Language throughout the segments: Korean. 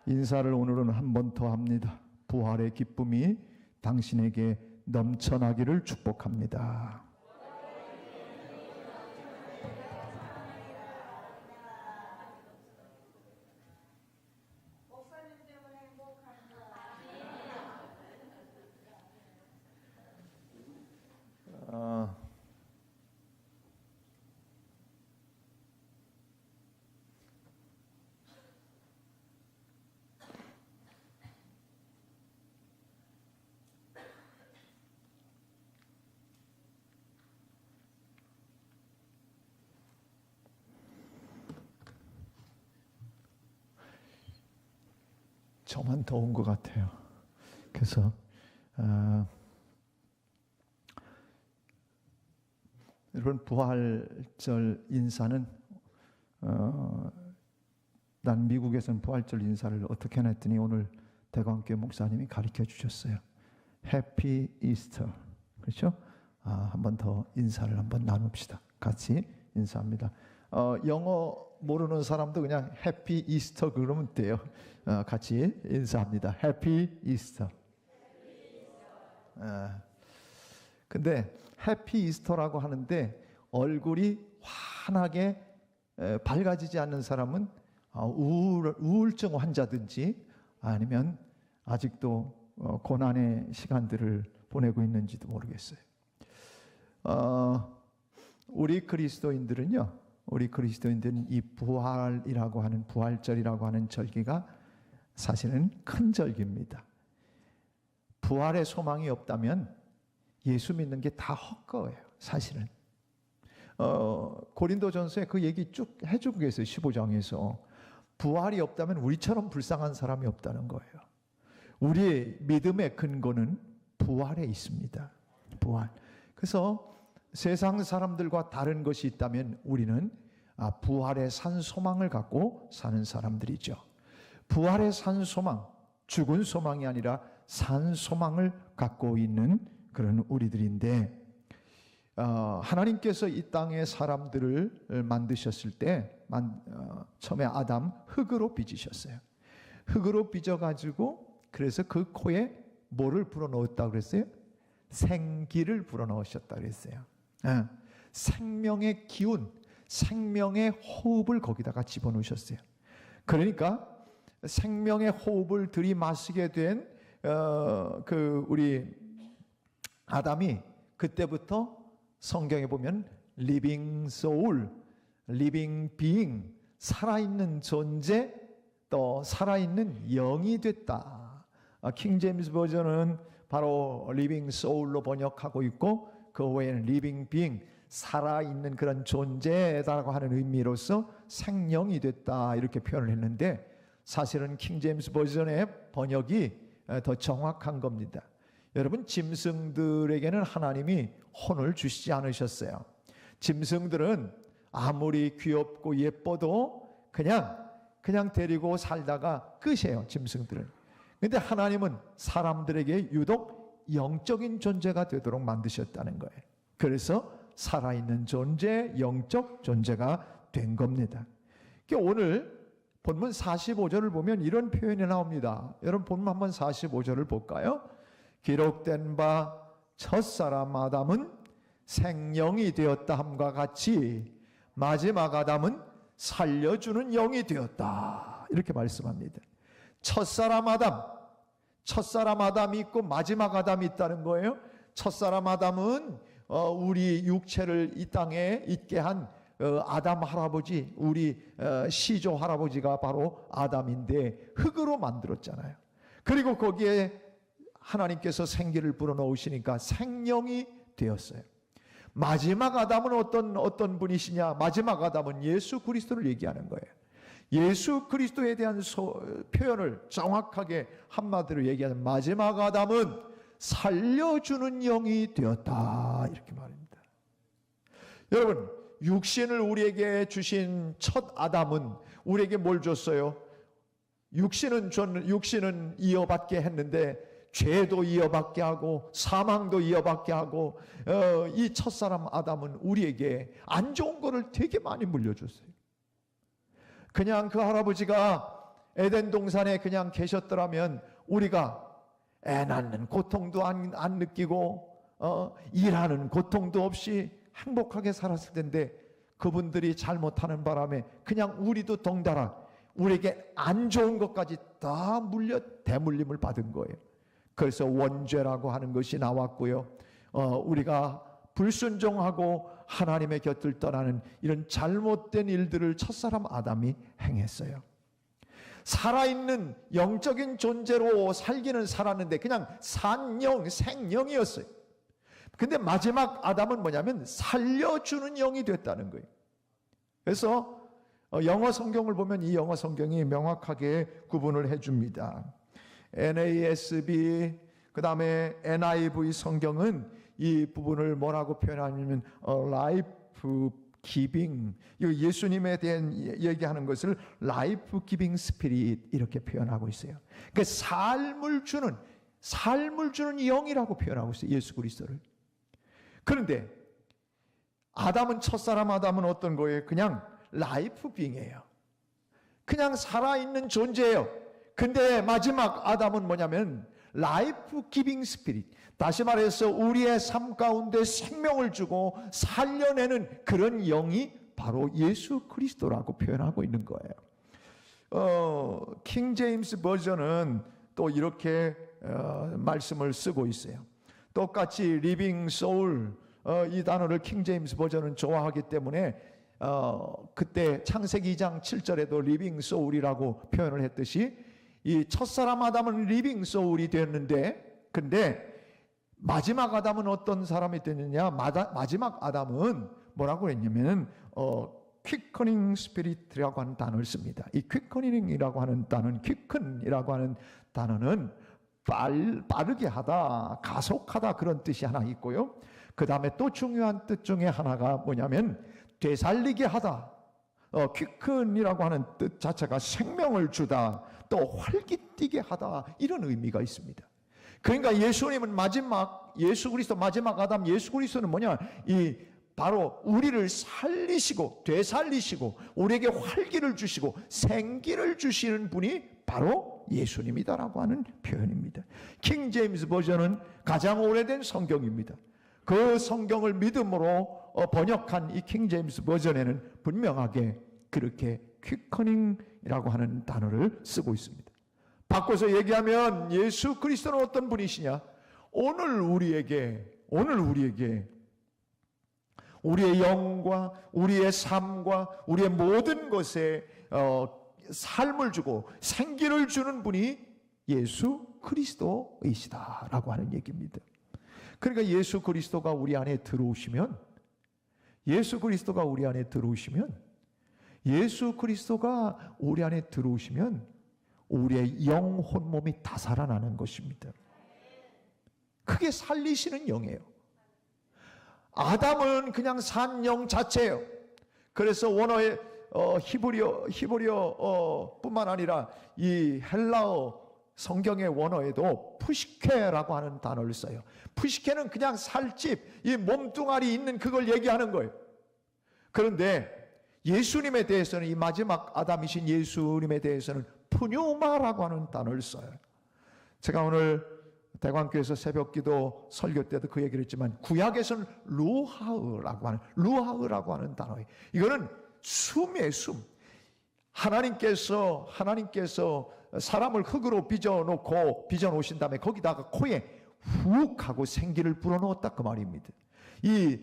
인사를 오늘은 한 번 더 합니다. 부활의 기쁨이 당신에게 넘쳐나기를 축복합니다. 저만 더운 것 같아요. 그래서 여러분, 부활절 인사는 난 미국에서는 부활절 인사를 어떻게 하나 했더니 오늘 대광교회 목사님이 가르쳐 주셨어요. 해피 이스터. 그렇죠? 한 번 더 인사를 한번 나눕시다. 같이 인사합니다. 영어 모르는 사람도 그냥 해피 이스터 그러면 돼요. 같이 인사합니다. 해피 이스터. 근데 해피 이스터라고 하는데 얼굴이 환하게 밝아지지 않는 사람은 우울증 환자든지 아니면 아직도 고난의 시간들을 보내고 있는지도 모르겠어요. 우리 그리스도인들은 이 부활이라고 하는, 부활절이라고 하는 절기가 사실은 큰 절기입니다. 부활의 소망이 없다면 예수 믿는 게 다 헛거예요, 사실은. 고린도전서에 그 얘기 쭉 해주고 계세요. 15장에서 부활이 없다면 우리처럼 불쌍한 사람이 없다는 거예요. 우리의 믿음의 근거는 부활에 있습니다. 부활. 그래서 세상 사람들과 다른 것이 있다면 우리는 부활의 산 소망을 갖고 사는 사람들이죠. 부활의 산 소망, 죽은 소망이 아니라 산 소망을 갖고 있는 그런 우리들인데, 하나님께서 이 땅의 사람들을 만드셨을 때 처음에 아담 흙으로 빚으셨어요. 흙으로 빚어가지고 그래서 그 코에 뭐를 불어넣었다고 그랬어요? 생기를 불어넣으셨다고 그랬어요. 생명의 기운, 생명의 호흡을 거기다가 집어넣으셨어요. 그러니까 생명의 호흡을 들이마시게 된 우리 아담이 그때부터 성경에 보면 living soul, living being, 살아있는 존재, 또 살아있는 영이 됐다. 킹 제임스 버전은 바로 living soul로 번역하고 있고, 그 외에는 living being, 살아있는 그런 존재라고 하는 의미로서 생명이 됐다, 이렇게 표현을 했는데, 사실은 킹 제임스 버전의 번역이 더 정확한 겁니다. 여러분, 짐승들에게는 하나님이 혼을 주시지 않으셨어요. 짐승들은 아무리 귀엽고 예뻐도 그냥 데리고 살다가 끝이에요, 짐승들은. 근데 하나님은 사람들에게 유독 영적인 존재가 되도록 만드셨다는 거예요. 그래서 살아있는 존재, 영적 존재가 된 겁니다. 오늘 본문 45절을 보면 이런 표현이 나옵니다. 여러분, 본문 한번 45절을 볼까요? 기록된 바 첫사람 아담은 생령이 되었다 함과 같이 마지막 아담은 살려주는 영이 되었다, 이렇게 말씀합니다. 첫사람 아담이 있고 마지막 아담이 있다는 거예요. 첫사람 아담은 우리 육체를 이 땅에 있게 한 아담 할아버지, 우리 시조 할아버지가 바로 아담인데 흙으로 만들었잖아요. 그리고 거기에 하나님께서 생기를 불어넣으시니까 생명이 되었어요. 마지막 아담은 어떤 분이시냐? 마지막 아담은 예수 그리스도를 얘기하는 거예요. 예수 그리스도에 대한 표현을 정확하게 한마디로 얘기하는, 마지막 아담은 살려주는 영이 되었다, 이렇게 말합니다. 여러분, 육신을 우리에게 주신 첫 아담은 우리에게 뭘 줬어요? 육신은 이어받게 했는데 죄도 이어받게 하고 사망도 이어받게 하고, 이 첫사람 아담은 우리에게 안 좋은 거를 되게 많이 물려줬어요. 그냥 그 할아버지가 에덴 동산에 그냥 계셨더라면 우리가 애 낳는 고통도 안 느끼고 일하는 고통도 없이 행복하게 살았을 텐데, 그분들이 잘못하는 바람에 그냥 우리도 덩달아 우리에게 안 좋은 것까지 다 물려 대물림을 받은 거예요. 그래서 원죄라고 하는 것이 나왔고요. 우리가 불순종하고 하나님의 곁을 떠나는 이런 잘못된 일들을 첫사람 아담이 행했어요. 살아있는 영적인 존재로 살기는 살았는데 그냥 산영, 생영이었어요. 근데 마지막 아담은 뭐냐면 살려주는 영이 됐다는 거예요. 그래서 영어 성경을 보면 이 영어 성경이 명확하게 구분을 해줍니다. NASB 그 다음에 NIV 성경은 이 부분을 뭐라고 표현하냐면 life giving, 예수님에 대한 얘기하는 것을 life giving spirit 이렇게 표현하고 있어요. 그러니까 삶을 주는 영이라고 표현하고 있어요, 예수 그리스도를. 그런데 첫사람 아담은 어떤 거예요? 그냥 라이프 빙이에요. 그냥 살아있는 존재예요. 근데 마지막 아담은 뭐냐면 라이프 기빙 스피릿, 다시 말해서 우리의 삶 가운데 생명을 주고 살려내는 그런 영이 바로 예수 그리스도라고 표현하고 있는 거예요. 킹 제임스 버전은 또 이렇게 말씀을 쓰고 있어요. 똑같이 리빙 소울, 이 단어를 킹 제임스 버전은 좋아하기 때문에 그때 창세기 2장 7절에도 리빙 소울이라고 표현을 했듯이 이 첫사람 아담은 리빙 소울이 되었는데, 근데 마지막 아담은 어떤 사람이 됐느냐? 마지막 아담은 뭐라고 했냐면 quickering spirit이라고 하는 단어를 씁니다. 이 quickening이라고 하는 단어는, quicken이라고 하는 단어는 빠르게 하다, 가속하다 그런 뜻이 하나 있고요. 그 다음에 또 중요한 뜻 중에 하나가 뭐냐면 되살리게 하다. quicken이라고 하는 뜻 자체가 생명을 주다, 또 활기띠게 하다, 이런 의미가 있습니다. 그러니까 예수님은 예수 그리스도 마지막 아담 예수 그리스도는 뭐냐? 바로 우리를 살리시고 되살리시고 우리에게 활기를 주시고 생기를 주시는 분이 바로 예수님이다라고 하는 표현입니다. 킹 제임스 버전은 가장 오래된 성경입니다. 그 성경을 믿음으로 번역한 이 킹 제임스 버전에는 분명하게 그렇게 quickenning이라고 하는 단어를 쓰고 있습니다. 바꿔서 얘기하면 예수 그리스도는 어떤 분이시냐? 오늘 우리에게 우리의 영과 우리의 삶과 우리의 모든 것에 삶을 주고 생기를 주는 분이 예수 그리스도이시다라고 하는 얘기입니다. 그러니까 예수 그리스도가 우리 안에 들어오시면 우리의 영혼 몸이 다 살아나는 것입니다. 그게 살리시는 영이에요. 아담은 그냥 산 영 자체예요. 그래서 원어의 히브리어 뿐만 아니라 이 헬라어 성경의 원어에도 푸시케라고 하는 단어를 써요. 푸시케는 그냥 살집, 이 몸뚱아리 있는 그걸 얘기하는 거예요. 그런데 예수님에 대해서는, 이 마지막 아담이신 예수님에 대해서는 푸뉴마라고 하는 단어를 써요. 제가 오늘 대광교에서 새벽기도 설교 때도 그 얘기를 했지만 구약에서는 루하우라고 하는 단어예요. 이거는 숨이에요, 숨. 하나님께서 사람을 흙으로 빚어놓으신 다음에 거기다가 코에 훅 하고 생기를 불어넣었다 그 말입니다. 이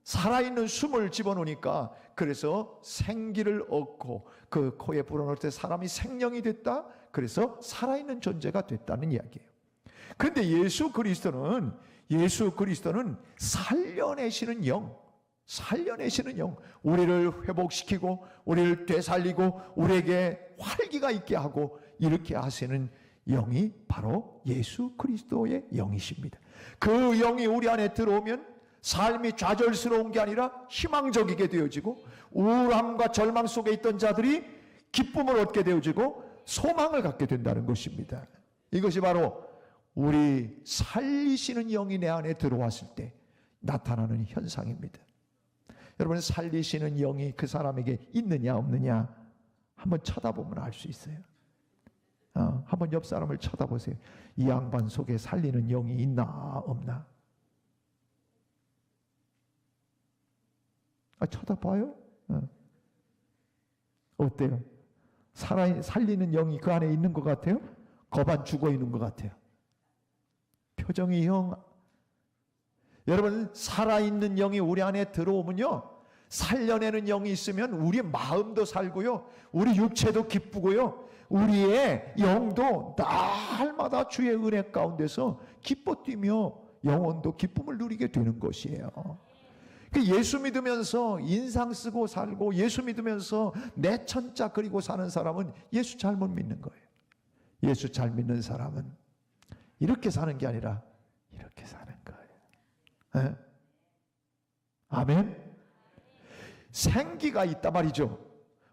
살아있는 숨을 집어넣으니까 그래서 생기를 얻고 그 코에 불어넣을 때 사람이 생명이 됐다. 그래서 살아있는 존재가 됐다는 이야기예요. 그런데 예수 그리스도는 살려내시는 영, 우리를 회복시키고 우리를 되살리고 우리에게 활기가 있게 하고 이렇게 하시는 영이 바로 예수 그리스도의 영이십니다. 그 영이 우리 안에 들어오면 삶이 좌절스러운 게 아니라 희망적이게 되어지고, 우울함과 절망 속에 있던 자들이 기쁨을 얻게 되어지고 소망을 갖게 된다는 것입니다. 이것이 바로 우리 살리시는 영이 내 안에 들어왔을 때 나타나는 현상입니다. 여러분, 살리시는 영이 그 사람에게 있느냐 없느냐 한번 쳐다보면 알 수 있어요. 한번 옆 사람을 쳐다보세요. 이 양반 속에 살리는 영이 있나 없나? 쳐다봐요. 어때요? 살리는 영이 그 안에 있는 것 같아요? 거반 죽어 있는 것 같아요? 표정이 여러분, 살아있는 영이 우리 안에 들어오면요, 살려내는 영이 있으면 우리 마음도 살고요, 우리 육체도 기쁘고요, 우리의 영도 날마다 주의 은혜 가운데서 기뻐 뛰며 영혼도 기쁨을 누리게 되는 것이에요. 예수 믿으면서 인상 쓰고 살고 예수 믿으면서 내 천자 그리고 사는 사람은 예수 잘못 믿는 거예요. 예수 잘 믿는 사람은 이렇게 사는 게 아니라 이렇게 사는 거예요. 네? 아멘. 생기가 있단 말이죠.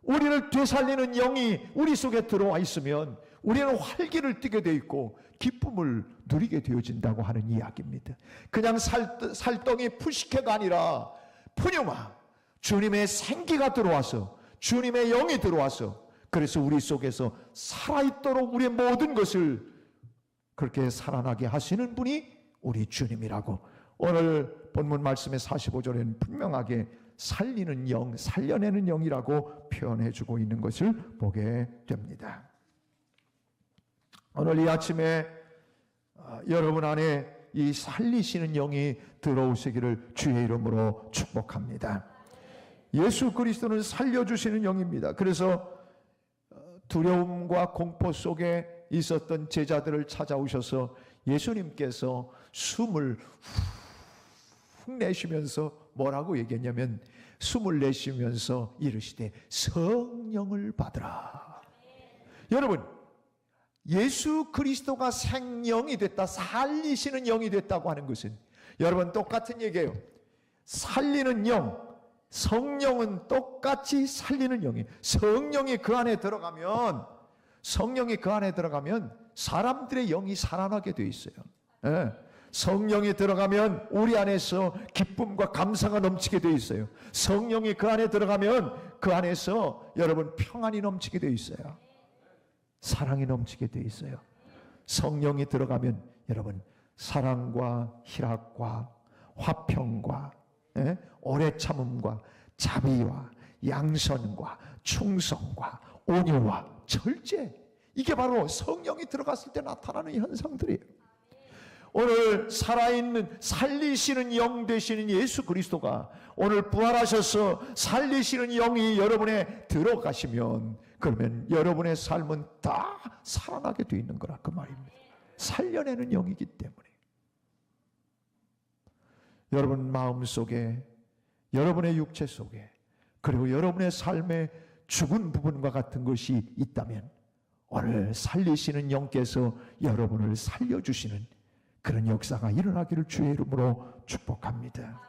우리를 되살리는 영이 우리 속에 들어와 있으면 우리는 활기를 띠게 되어 있고 기쁨을 누리게 되어진다고 하는 이야기입니다. 그냥 살덩이 푸시케가 아니라 푸뉴마, 주님의 생기가 들어와서, 주님의 영이 들어와서, 그래서 우리 속에서 살아있도록 우리의 모든 것을 그렇게 살아나게 하시는 분이 우리 주님이라고 오늘 본문 말씀의 45절에는 분명하게 살리는 영, 살려내는 영이라고 표현해 주고 있는 것을 보게 됩니다. 오늘 이 아침에 여러분 안에 이 살리시는 영이 들어오시기를 주의 이름으로 축복합니다. 예수 그리스도는 살려주시는 영입니다. 그래서 두려움과 공포 속에 있었던 제자들을 찾아오셔서 예수님께서 숨을 훅 내쉬면서 뭐라고 얘기했냐면, 숨을 내쉬면서 이르시되 성령을 받으라. 여러분, 예수 그리스도가 생명이 됐다, 살리시는 영이 됐다고 하는 것은 여러분 똑같은 얘기예요. 살리는 영, 성령은 똑같이 살리는 영이에요. 성령이 그 안에 들어가면 사람들의 영이 살아나게 되어 있어요. 성령이 들어가면 우리 안에서 기쁨과 감사가 넘치게 되어 있어요. 성령이 그 안에 들어가면 그 안에서 여러분 평안이 넘치게 되어 있어요. 사랑이 넘치게 되어 있어요. 성령이 들어가면 여러분 사랑과 희락과 화평과 오래 참음과 자비와 양선과 충성과 온유와 절제, 이게 바로 성령이 들어갔을 때 나타나는 현상들이에요. 오늘 살아있는 살리시는 영 되시는 예수 그리스도가 오늘 부활하셔서 살리시는 영이 여러분에 들어가시면, 그러면 여러분의 삶은 다 살아나게 되어 있는 거라 그 말입니다. 살려내는 영이기 때문에. 여러분 마음속에, 여러분의 육체 속에, 그리고 여러분의 삶의 죽은 부분과 같은 것이 있다면 오늘 살리시는 영께서 여러분을 살려주시는 그런 역사가 일어나기를 주의 이름으로 축복합니다.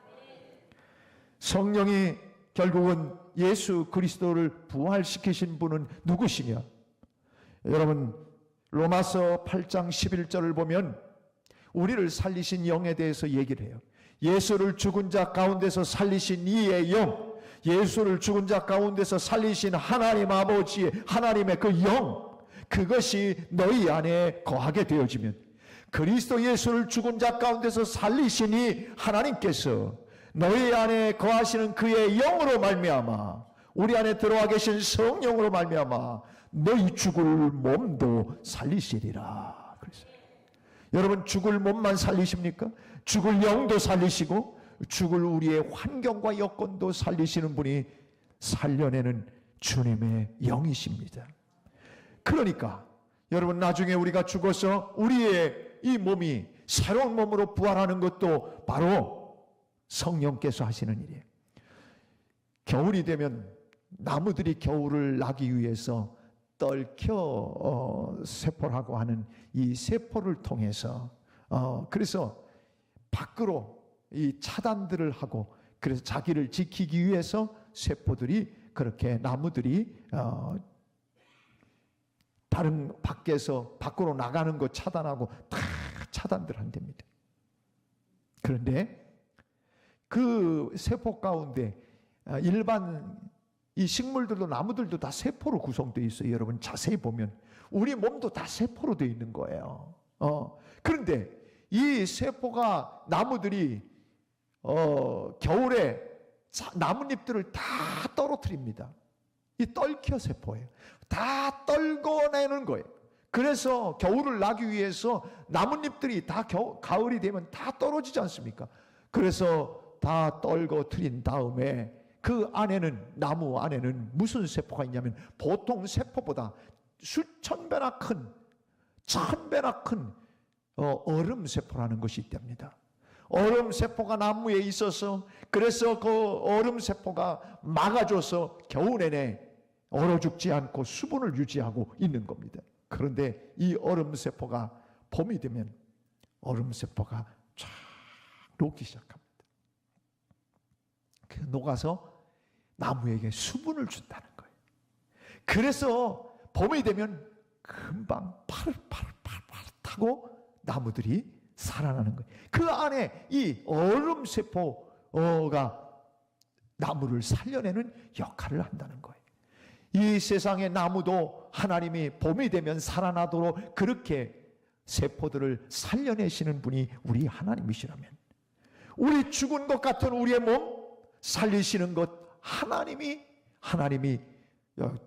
성령이 결국은 예수 그리스도를 부활시키신 분은 누구시냐? 여러분 로마서 8장 11절을 보면 우리를 살리신 영에 대해서 얘기를 해요. 예수를 죽은 자 가운데서 살리신 이의 영, 예수를 죽은 자 가운데서 살리신 하나님 아버지의 하나님의 그 영, 그것이 너희 안에 거하게 되어지면, 그리스도 예수를 죽은 자 가운데서 살리시니 하나님께서 너희 안에 거하시는 그의 영으로 말미암아, 우리 안에 들어와 계신 성령으로 말미암아 너희 죽을 몸도 살리시리라. 그래서 여러분 죽을 몸만 살리십니까? 죽을 영도 살리시고 죽을 우리의 환경과 여건도 살리시는 분이 살려내는 주님의 영이십니다. 그러니까 여러분 나중에 우리가 죽어서 우리의 이 몸이 새로운 몸으로 부활하는 것도 바로 성령께서 하시는 일이에요. 겨울이 되면 나무들이 겨울을 나기 위해서 떨켜 세포라고 하는 이 세포를 통해서 그래서 밖으로 이 차단들을 하고, 그래서 자기를 지키기 위해서 세포들이 그렇게 나무들이 다른 밖에서 밖으로 나가는 거 차단하고 다 차단들 한답니다. 그런데 그 세포 가운데 일반 이 식물들도 나무들도 다 세포로 구성되어 있어요. 여러분 자세히 보면 우리 몸도 다 세포로 되어 있는 거예요. 그런데 이 세포가 나무들이 겨울에 나뭇잎들을 다 떨어뜨립니다. 이 떨켜 세포예요. 다 떨궈내는 거예요. 그래서 겨울을 나기 위해서 나뭇잎들이 다 가을이 되면 다 떨어지지 않습니까? 그래서 다 떨궈뜨린 다음에 그 안에는, 나무 안에는 무슨 세포가 있냐면 보통 세포보다 수천 배나 큰, 천 배나 큰 얼음 세포라는 것이 있답니다. 얼음 세포가 나무에 있어서, 그래서 그 얼음 세포가 막아줘서 겨울 내내 얼어 죽지 않고 수분을 유지하고 있는 겁니다. 그런데 이 얼음 세포가 봄이 되면 얼음 세포가 쫙 녹기 시작합니다. 그 녹아서 나무에게 수분을 준다는 거예요. 그래서 봄이 되면 금방 파릇파릇하고 나무들이 살아나는 거예요. 그 안에 이 얼음 세포가 나무를 살려내는 역할을 한다는 거예요. 이 세상의 나무도 하나님이 봄이 되면 살아나도록 그렇게 세포들을 살려내시는 분이 우리 하나님이시라면, 우리 죽은 것 같은 우리의 몸 살리시는 것 하나님이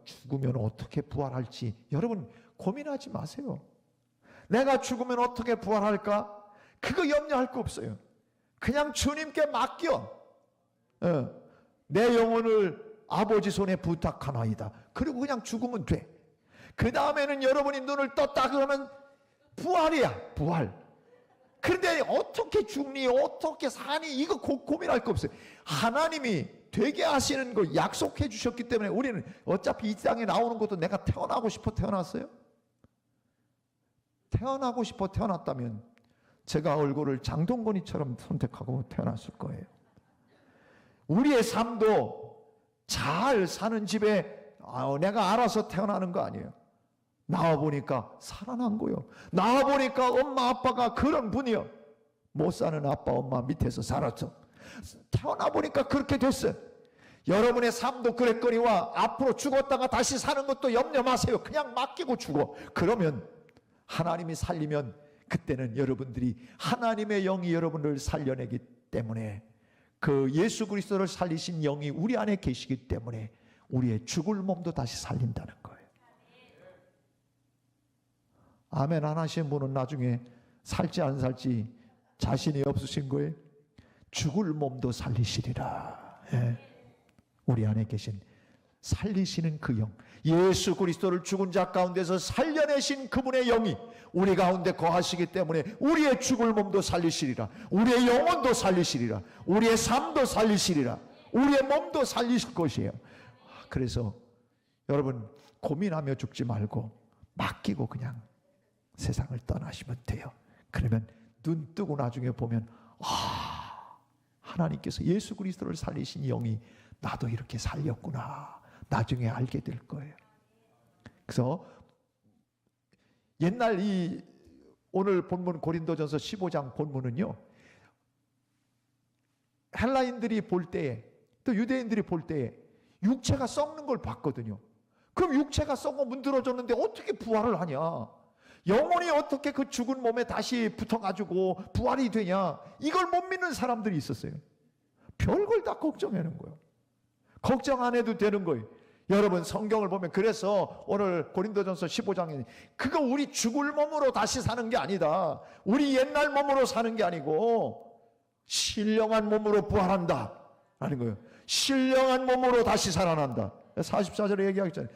죽으면 어떻게 부활할지 여러분 고민하지 마세요. 내가 죽으면 어떻게 부활할까? 그거 염려할 거 없어요. 그냥 주님께 맡겨. 내 영혼을 아버지 손에 부탁하나이다. 그리고 그냥 죽으면 돼. 그 다음에는 여러분이 눈을 떴다 그러면 부활이야, 부활. 그런데 어떻게 죽니, 어떻게 사니, 이거 고민할 거 없어요. 하나님이 되게 하시는 거 약속해 주셨기 때문에 우리는 어차피 이 땅에 나오는 것도 내가 태어나고 싶어 태어났어요? 태어나고 싶어 태어났다면 제가 얼굴을 장동건이처럼 선택하고 태어났을 거예요. 우리의 삶도 잘 사는 집에 내가 알아서 태어나는 거 아니에요. 나와보니까 살아난 거요. 나와보니까 엄마 아빠가 그런 분이요. 못 사는 아빠 엄마 밑에서 살았죠. 태어나보니까 그렇게 됐어요. 여러분의 삶도 그랬거니와 앞으로 죽었다가 다시 사는 것도 염려 마세요. 그냥 맡기고 죽어. 그러면 하나님이 살리면 그때는 여러분들이 하나님의 영이 여러분을 살려내기 때문에, 그 예수 그리스도를 살리신 영이 우리 안에 계시기 때문에 우리의 죽을 몸도 다시 살린다는 거예요. 아멘 안 하신 분은 나중에 살지 안 살지 자신이 없으신 거예요. 죽을 몸도 살리시리라. 우리 안에 계신 살리시는 그 영, 예수 그리스도를 죽은 자 가운데서 살려내신 그분의 영이 우리 가운데 거하시기 때문에 우리의 죽을 몸도 살리시리라. 우리의 영혼도 살리시리라. 우리의 삶도 살리시리라. 우리의 몸도 살리실 것이에요. 그래서 여러분 고민하며 죽지 말고 맡기고 그냥 세상을 떠나시면 돼요. 그러면 눈 뜨고 나중에 보면 하나님께서 예수 그리스도를 살리신 영이 나도 이렇게 살렸구나 나중에 알게 될 거예요. 그래서 옛날 이 오늘 본문 고린도전서 15장 본문은요, 헬라인들이 볼 때에 또 유대인들이 볼 때에 육체가 썩는 걸 봤거든요. 그럼 육체가 썩어 문드러졌는데 어떻게 부활을 하냐, 영혼이 어떻게 그 죽은 몸에 다시 붙어가지고 부활이 되냐, 이걸 못 믿는 사람들이 있었어요. 별걸 다 걱정하는 거예요. 걱정 안 해도 되는 거예요. 여러분 성경을 보면, 그래서 오늘 고린도전서 15장에 그거 우리 죽을 몸으로 다시 사는 게 아니다. 우리 옛날 몸으로 사는 게 아니고 신령한 몸으로 부활한다 라는 거예요. 신령한 몸으로 다시 살아난다. 44절에 얘기하잖아요.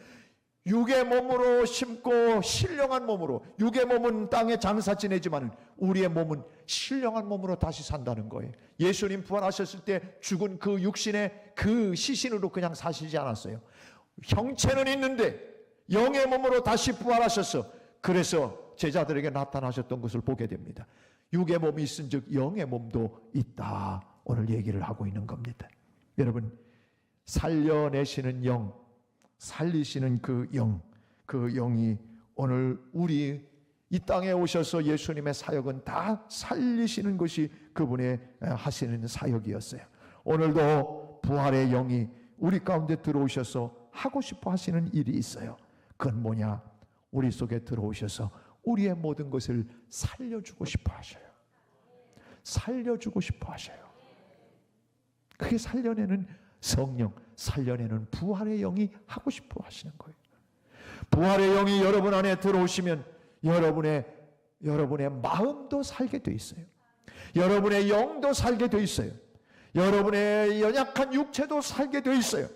육의 몸으로 심고 신령한 몸으로, 육의 몸은 땅에 장사 지내지만 우리의 몸은 신령한 몸으로 다시 산다는 거예요. 예수님 부활하셨을 때 죽은 그 육신의 그 시신으로 그냥 사시지 않았어요. 형체는 있는데 영의 몸으로 다시 부활하셨어. 그래서 제자들에게 나타나셨던 것을 보게 됩니다. 육의 몸이 있은즉 영의 몸도 있다, 오늘 얘기를 하고 있는 겁니다. 여러분 살려내시는 영, 살리시는 그 영, 그 영이 오늘 우리 이 땅에 오셔서 예수님의 사역은 다 살리시는 것이 그분의 하시는 사역이었어요. 오늘도 부활의 영이 우리 가운데 들어오셔서 하고 싶어 하시는 일이 있어요. 그건 뭐냐? 우리 속에 들어오셔서 우리의 모든 것을 살려주고 싶어 하셔요. 살려주고 싶어 하셔요. 그게 살려내는 성령, 살려내는 부활의 영이 하고 싶어 하시는 거예요. 부활의 영이 여러분 안에 들어오시면 여러분의 마음도 살게 돼 있어요. 여러분의 영도 살게 돼 있어요. 여러분의 연약한 육체도 살게 돼 있어요.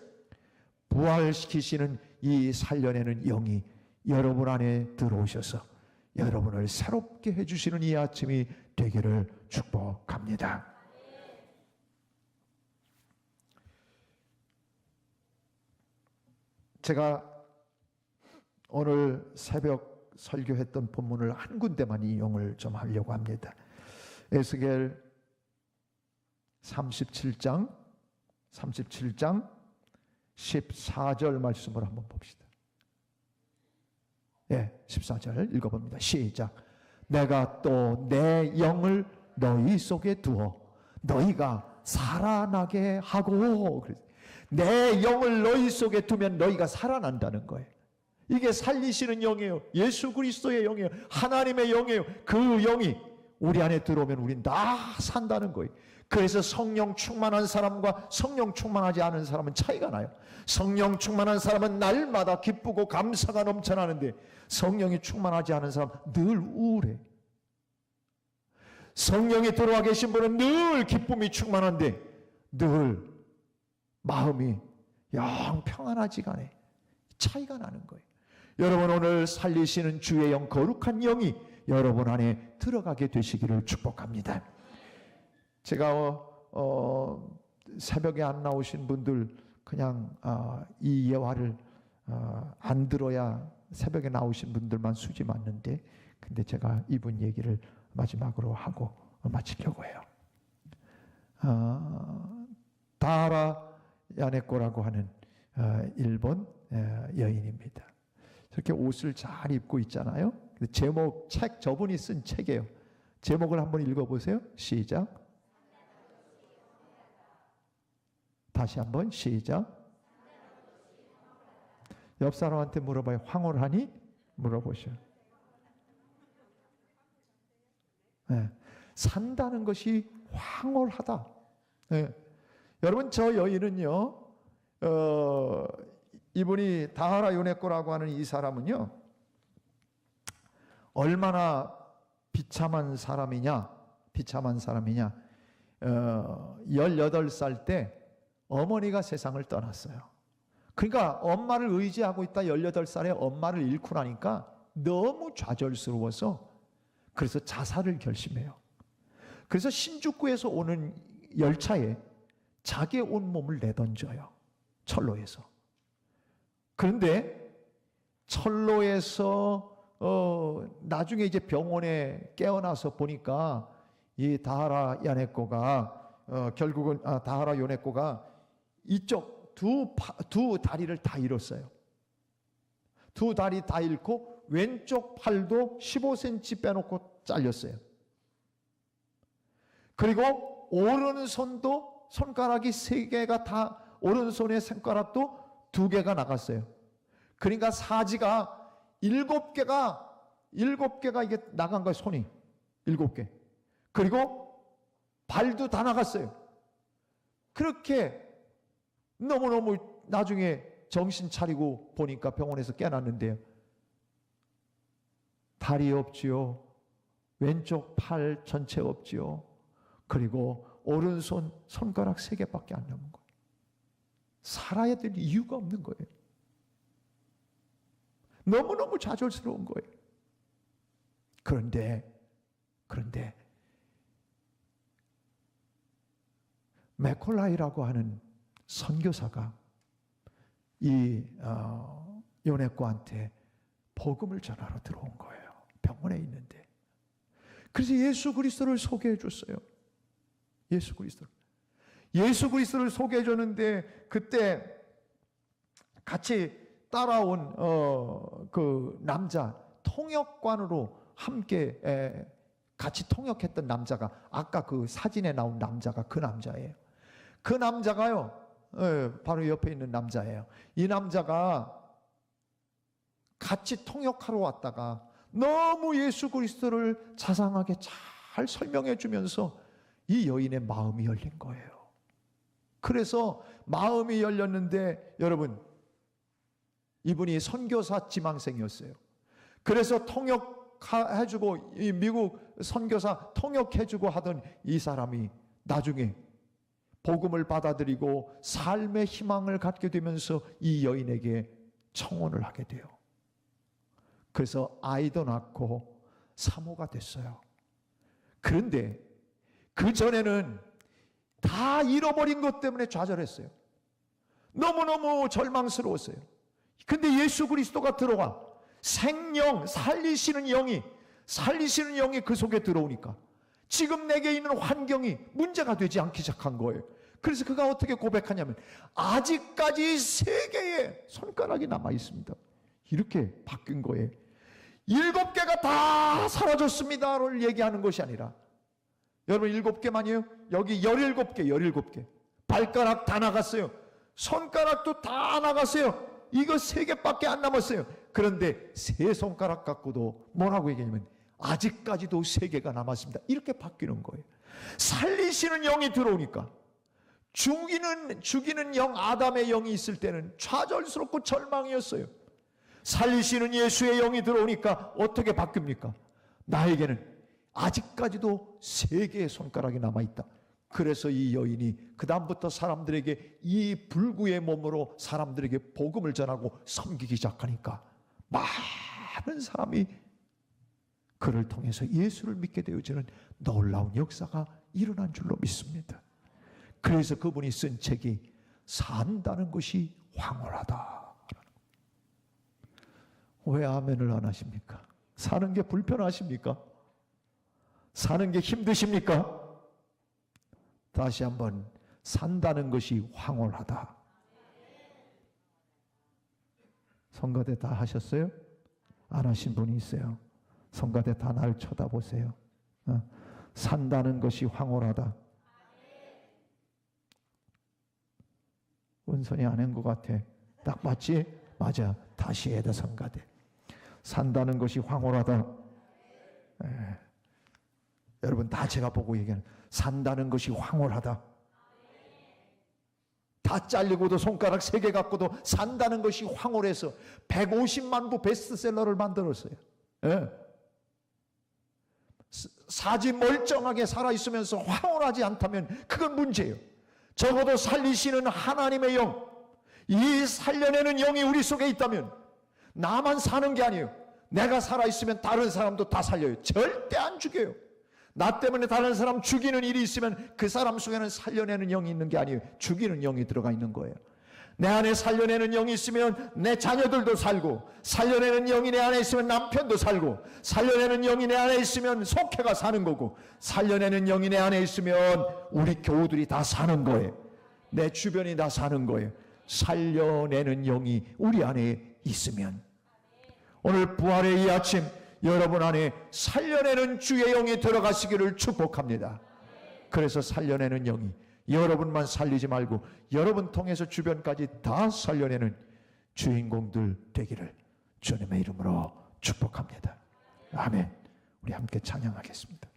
부활시키시는 이 살려내는 영이 여러분 안에 들어오셔서 여러분을 새롭게 해주시는 이 아침이 되기를 축복합니다. 제가 오늘 새벽 설교했던 본문을 한 군데만 인용을 좀 하려고 합니다. 에스겔 37장 14절 말씀을 한번 봅시다. 14절 읽어봅니다. 시작. 내가 또 내 영을 너희 속에 두어 너희가 살아나게 하고, 내 영을 너희 속에 두면 너희가 살아난다는 거예요. 이게 살리시는 영이에요. 예수 그리스도의 영이에요. 하나님의 영이에요. 그 영이 우리 안에 들어오면 우린 다 산다는 거예요. 그래서 성령 충만한 사람과 성령 충만하지 않은 사람은 차이가 나요. 성령 충만한 사람은 날마다 기쁘고 감사가 넘쳐나는데 성령이 충만하지 않은 사람은 늘 우울해. 성령이 들어와 계신 분은 늘 기쁨이 충만한데 늘 마음이 영 평안하지가 않아요. 차이가 나는 거예요. 여러분, 오늘 살리시는 주의 영, 거룩한 영이 여러분 안에 들어가게 되시기를 축복합니다. 제가 새벽에 안 나오신 분들 그냥 이 예화를 안 들어야 새벽에 나오신 분들만 수지 맞는데, 근데 제가 이분 얘기를 마지막으로 하고 마치려고 해요. 다하라 야네코라고 하는 일본 여인입니다. 저렇게 옷을 잘 입고 있잖아요. 제목, 책, 저분이 쓴 책이에요. 제목을 한번 읽어보세요. 시작. 다시 한번 시작. 옆 사람한테 물어봐요. 황홀하니? 물어보셔. 네. 산다는 것이 황홀하다. 네. 여러분, 저 여인은요, 이분이 다하라 요네코라고 하는 이 사람은요, 얼마나 비참한 사람이냐, 18살 때 어머니가 세상을 떠났어요. 그러니까 엄마를 의지하고 있다 18살에 엄마를 잃고 나니까 너무 좌절스러워서 그래서 자살을 결심해요. 그래서 신주쿠에서 오는 열차에 자기의 온몸을 내던져요. 철로에서. 그런데 철로에서 나중에 이제 병원에 깨어나서 보니까 이 다하라 야네코가 결국은 다하라 요네코가 이쪽 두 다리를 다 잃었어요. 두 다리 다 잃고 왼쪽 팔도 15cm 빼놓고 잘렸어요. 그리고 오른손도 손가락이 3개가 다, 오른손의 손가락도 2개가 나갔어요. 그러니까 사지가 7개가 이게 나간 거예요. 손이 7개. 그리고 발도 다 나갔어요. 그렇게 너무너무 나중에 정신 차리고 보니까 병원에서 깨어났는데요. 다리 없지요. 왼쪽 팔 전체 없지요. 그리고 오른손 손가락 3개밖에 안 남은 거예요. 살아야 될 이유가 없는 거예요. 너무너무 좌절스러운 거예요. 그런데 메콜라이라고 하는 선교사가 이 요네코한테 복음을 전하러 들어온 거예요. 병원에 있는데. 그래서 예수 그리스도를 소개해 줬어요. 예수 그리스도를 소개해 줬는데 그때 같이 따라온 그 남자, 통역관으로 함께 같이 통역했던 남자가, 아까 그 사진에 나온 남자가 그 남자예요. 그 남자가요, 바로 옆에 있는 남자예요. 이 남자가 같이 통역하러 왔다가 너무 예수 그리스도를 자상하게 잘 설명해 주면서 이 여인의 마음이 열린 거예요. 그래서 마음이 열렸는데 여러분, 이분이 선교사 지망생이었어요. 그래서 통역해주고, 이 미국 선교사 통역해주고 하던 이 사람이 나중에 복음을 받아들이고 삶의 희망을 갖게 되면서 이 여인에게 청혼을 하게 돼요. 그래서 아이도 낳고 사모가 됐어요. 그런데 그 전에는 다 잃어버린 것 때문에 좌절했어요. 너무너무 절망스러웠어요. 근데 예수 그리스도가 들어와 생명, 살리시는 영이 그 속에 들어오니까 지금 내게 있는 환경이 문제가 되지 않기 시작한 거예요. 그래서 그가 어떻게 고백하냐면 아직까지 3개의 손가락이 남아 있습니다. 이렇게 바뀐 거예요. 7개가 다 사라졌습니다를 얘기하는 것이 아니라, 여러분 7개만이에요? 여기 17개. 발가락 다 나갔어요. 손가락도 다 나갔어요. 이거 3개밖에 안 남았어요. 그런데 3손가락 갖고도 뭐라고 얘기하냐면 아직까지도 3개가 남았습니다. 이렇게 바뀌는 거예요. 살리시는 영이 들어오니까, 죽이는 영, 아담의 영이 있을 때는 좌절스럽고 절망이었어요. 살리시는 예수의 영이 들어오니까 어떻게 바뀝니까? 나에게는 아직까지도 3개의 손가락이 남아있다. 그래서 이 여인이 그 다음부터 사람들에게 이 불구의 몸으로 사람들에게 복음을 전하고 섬기기 시작하니까 많은 사람이 그를 통해서 예수를 믿게 되어지는 놀라운 역사가 일어난 줄로 믿습니다. 그래서 그분이 쓴 책이 산다는 것이 황홀하다. 왜 아멘을 안 하십니까? 사는 게 불편하십니까? 사는 게 힘드십니까? 다시 한번, 산다는 것이 황홀하다. 성가대 다 하셨어요? 안 하신 분이 있어요. 성가대 다 날 쳐다보세요. 산다는 것이 황홀하다. 은선이 안 한 것 같아. 딱 맞지? 맞아. 다시 해야 돼. 성가대. 산다는 것이 황홀하다. 여러분 다 제가 보고 얘기하는, 산다는 것이 황홀하다. 다 잘리고도 손가락 3개 갖고도 산다는 것이 황홀해서 150만 부 베스트셀러를 만들었어요. 사지 멀쩡하게 살아있으면서 황홀하지 않다면 그건 문제예요. 적어도 살리시는 하나님의 영, 이 살려내는 영이 우리 속에 있다면 나만 사는 게 아니에요. 내가 살아있으면 다른 사람도 다 살려요. 절대 안 죽여요. 나 때문에 다른 사람 죽이는 일이 있으면 그 사람 속에는 살려내는 영이 있는 게 아니에요. 죽이는 영이 들어가 있는 거예요. 내 안에 살려내는 영이 있으면 내 자녀들도 살고, 살려내는 영이 내 안에 있으면 남편도 살고, 살려내는 영이 내 안에 있으면 속회가 사는 거고, 살려내는 영이 내 안에 있으면 우리 교우들이 다 사는 거예요. 내 주변이 다 사는 거예요. 살려내는 영이 우리 안에 있으면, 오늘 부활의 이 아침 여러분 안에 살려내는 주의 영이 들어가시기를 축복합니다. 그래서 살려내는 영이 여러분만 살리지 말고 여러분 통해서 주변까지 다 살려내는 주인공들 되기를 주님의 이름으로 축복합니다. 아멘. 우리 함께 찬양하겠습니다.